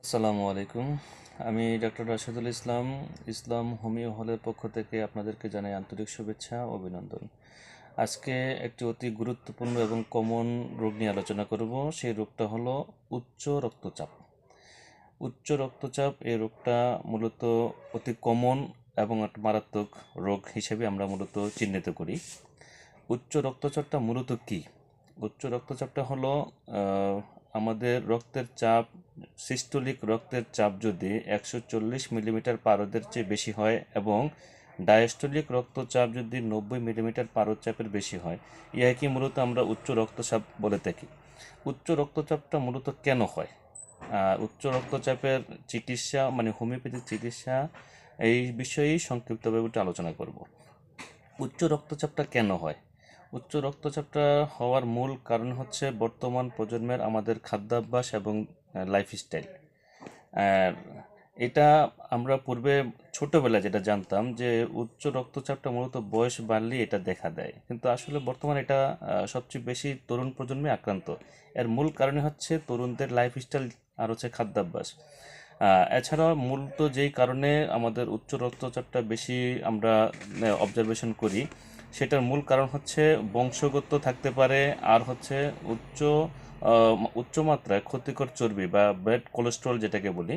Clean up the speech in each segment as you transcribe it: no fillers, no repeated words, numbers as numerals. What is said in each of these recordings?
আসসালামু আলাইকুম। আমি ডক্টর রাশেদুল ইসলাম। ইসলাম হোমিও হলের পক্ষ থেকে আপনাদেরকে জানাই আন্তরিক শুভেচ্ছা ও অভিনন্দন। আজকে একটি অতি গুরুত্বপূর্ণ এবং কমন রোগ নিয়ে আলোচনা করব। সেই রোগটা হলো উচ্চ রক্তচাপ। উচ্চ রক্তচাপ এই রোগটা মূলত অতি কমন এবং একটা মারাত্মক রোগ হিসেবে আমরা মূলত চিহ্নিত করি। উচ্চ রক্তচাপটা মূলত কী? উচ্চ রক্তচাপটা হলো আমাদের রক্তের চাপ, সিস্টোলিক রক্তের চাপ যদি 140 মিলিমিটার/রোদের চেয়ে বেশি হয় এবং ডায়াস্টোলিক রক্তচাপ যদি 90 মিলিমিটার/রোদ চাপের বেশি হয়, ইহাকে মূলত আমরা উচ্চ রক্তচাপ বলে থাকি। উচ্চ রক্তচাপটা মূলত কেন হয়? উচ্চ রক্তচাপের চিকিৎসা মানে হোমিওপ্যাথিক চিকিৎসা, এই বিষয়েই সংক্ষিপ্তভাবে একটু আলোচনা করব। উচ্চ রক্তচাপটা কেন হয়? উচ্চ রক্তচাপটা হওয়ার মূল কারণ হচ্ছে বর্তমান প্রজন্মের আমাদের খাদ্যাভ্যাস এবং লাইফস্টাইল। আর এটা আমরা পূর্বে ছোটবেলায় যেটা জানতাম যে উচ্চ রক্তচাপটা মূলত বয়স বাড়লেই এটা দেখা দেয়, কিন্তু আসলে বর্তমানে এটা সবচেয়ে বেশি তরুণ প্রজন্মে আক্রান্ত। এর মূল কারণ হচ্ছে তরুণদের লাইফস্টাইল আর হচ্ছে খাদ্যাভ্যাস। এছাড়াও মূলত যেই কারণে আমাদের উচ্চ রক্তচাপটা বেশি আমরা অবজারভেশন করি, সেটার মূল কারণ হচ্ছে বংশগত থাকতে পারে, আর হচ্ছে উচ্চ উচ্চমাত্রায় ক্ষতিকর চর্বি বা ব্যাড কোলেস্ট্রল যেটাকে বলি,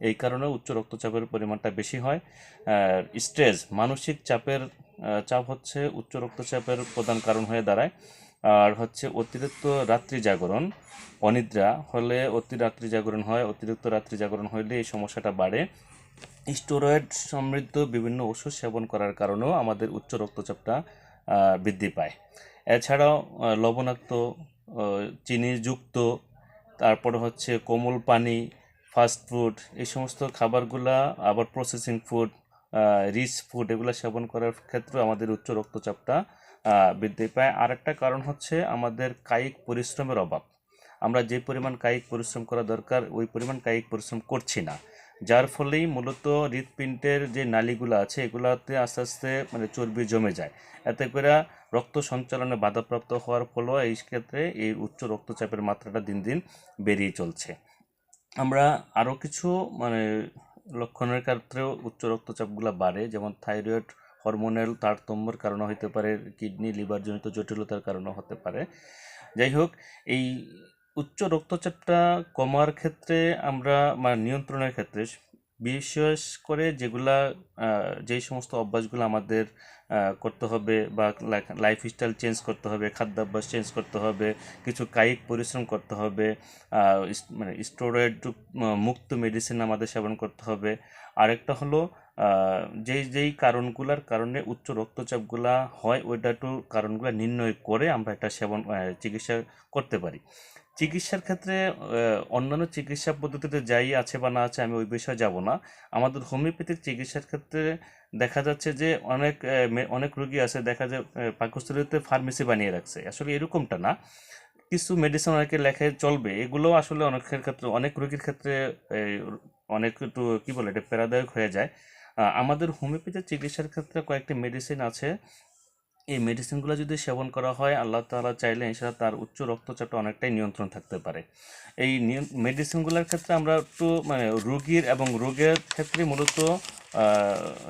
এই কারণে উচ্চ রক্তচাপের পরিমাণটা বেশি হয়। স্ট্রেস, মানসিক চাপ হচ্ছে উচ্চ রক্তচাপের প্রধান কারণ হয়ে দাঁড়ায়। আর হচ্ছে অতিরিক্ত রাত্রি জাগরণ, অনিদ্রা হলে রাত্রি জাগরণ হয়, অতিরিক্ত রাত্রি জাগরণ হলে এই সমস্যাটা বাড়ে। স্টেরয়েড সমৃদ্ধ বিভিন্ন ওষুধ সেবন করার কারণেও আমাদের উচ্চ রক্তচাপটা বৃদ্ধি পায়। এছাড়াও লবণাক্ত, চিনিযুক্ত, তারপরে হচ্ছে কোমল পানি, ফাস্ট ফুড, এই সমস্ত খাবারগুলা, আবার প্রসেসিং ফুড, রিচ ফুড, এগুলো সেবন করার ক্ষেত্রে আমাদের উচ্চ রক্তচাপটা বৃদ্ধি পায়। আরেকটা কারণ হচ্ছে আমাদের কায়িক পরিশ্রমের অভাব। আমরা যে পরিমাণ কায়িক পরিশ্রম করা দরকার ওই পরিমাণ কায়িক পরিশ্রম করছি না, যার ফলেই মূলত হৃৎপিণ্ডের যে নালীগুলো আছে এগুলাতে আস্তে আস্তে মানে চর্বি জমে যায়। এতে করে রক্ত সঞ্চালনে বাধাপ্রাপ্ত হওয়ার ফলেও এই ক্ষেত্রে এই উচ্চ রক্তচাপের মাত্রাটা দিন দিন বেরিয়ে চলছে। আমরা আরও কিছু মানে লক্ষণের ক্ষেত্রেও উচ্চ রক্তচাপগুলো বাড়ে, যেমন থাইরয়েড হরমোনাল তারতম্যের কারণে হতে পারে, কিডনি লিভারজনিত জটিলতার কারণে হতে পারে। যাই হোক, এই উচ্চ রক্তচাপটা কমার ক্ষেত্রে আমরা নিয়ন্ত্রণের ক্ষেত্রে বিশেষ করে যেই সমস্ত অভ্যাসগুলো আমাদের করতে হবে, বা লাইফস্টাইল চেঞ্জ করতে হবে, খাদ্যাভ্যাস চেঞ্জ করতে হবে, কিছু কায়িক পরিশ্রম করতে হবে, মানে স্টেরয়েড মুক্ত মেডিসিন আমাদের সেবন করতে হবে। আরেকটা হলো যেই কারণগুলোর কারণে উচ্চ রক্তচাপগুলা হয় ওইটা একটু কারণগুলো নির্ণয় করে আমরা একটা চিকিৎসা করতে পারি। চিকিৎসার ক্ষেত্রে অন্যান্য চিকিৎসা পদ্ধতিতে যাই আছে বা না আছে আমি ওই বিষয়ে যাব না। আমাদের হোমিওপ্যাথিক চিকিৎসার ক্ষেত্রে দেখা যাচ্ছে যে অনেক রোগী আছে, দেখা যায় পাকস্থলীতে ফার্মেসি বানিয়ে রাখছে। আসলে এরকমটা না, কিছু মেডিসিন অনেকে লেখে চলবে, এগুলো আসলে অনেকের ক্ষেত্রে, অনেক রোগীর ক্ষেত্রে এই, অনেক একটু কী বলে এটা প্যারাদায়ক হয়ে যায়। আমাদের হোমিওপ্যাথিক চিকিৎসার ক্ষেত্রে কয়েকটি মেডিসিন আছে। এই মেডিসিনগুলো যদি সেবন করা হয়, আল্লাহ তাআলা চাইলে ইনশাআল্লাহ তার উচ্চ রক্তচাপটা অনেকটাই নিয়ন্ত্রণ থাকতে পারে। এই মেডিসিনগুলোর ক্ষেত্রে আমরা একটু মানে রোগীর এবং রোগের ক্ষেত্রে মূলত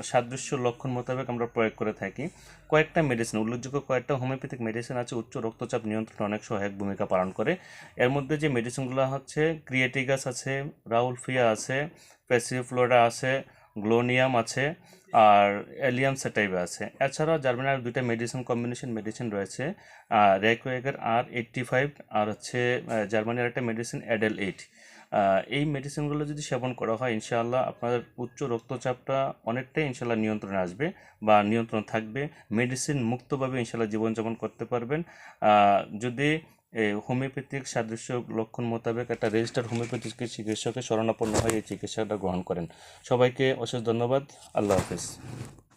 সাদৃশ্য লক্ষণ মোতাবেক আমরা প্রয়োগ করে থাকি। কয়েকটা মেডিসিন, উল্লেখযোগ্য কয়েকটা হোমিওপ্যাথিক মেডিসিন আছে উচ্চ রক্তচাপ নিয়ন্ত্রণে অনেক সহায়ক ভূমিকা পালন করে। এর মধ্যে যে মেডিসিনগুলো হচ্ছে ক্রিয়েটিগাস আছে, রাউলফিয়া আছে, প্যাসিফ্লোরা আছে, গ্লোনিয়াম আছে, আর অ্যালিয়াম স্যাটাইভা আছে। এছাড়াও জার্মানির দুইটা মেডিসিন রয়েছে, রেকোয়েগার R85, আর হচ্ছে জার্মানির একটা মেডিসিন অ্যাডেল 8। এই মেডিসিনগুলো যদি সেবন করা হয় ইনশাআল্লাহ আপনার উচ্চ রক্তচাপটা অনেকটাই ইনশাআল্লাহ নিয়ন্ত্রণে আসবে বা নিয়ন্ত্রণ থাকবে। মেডিসিন মুক্তভাবে ইনশাআল্লাহ জীবনযাপন করতে পারবেন। যদি হোমিওপ্যাথিক সাদৃশ্য লক্ষণ মোতাবেক একটা রেজিস্টার্ড হোমিওপ্যাথিক চিকিৎসকের শরণাপন্ন হয়ে এই চিকিৎসাটা গ্রহণ করেন। সবাইকে অশেষ ধন্যবাদ। আল্লাহ হাফেজ।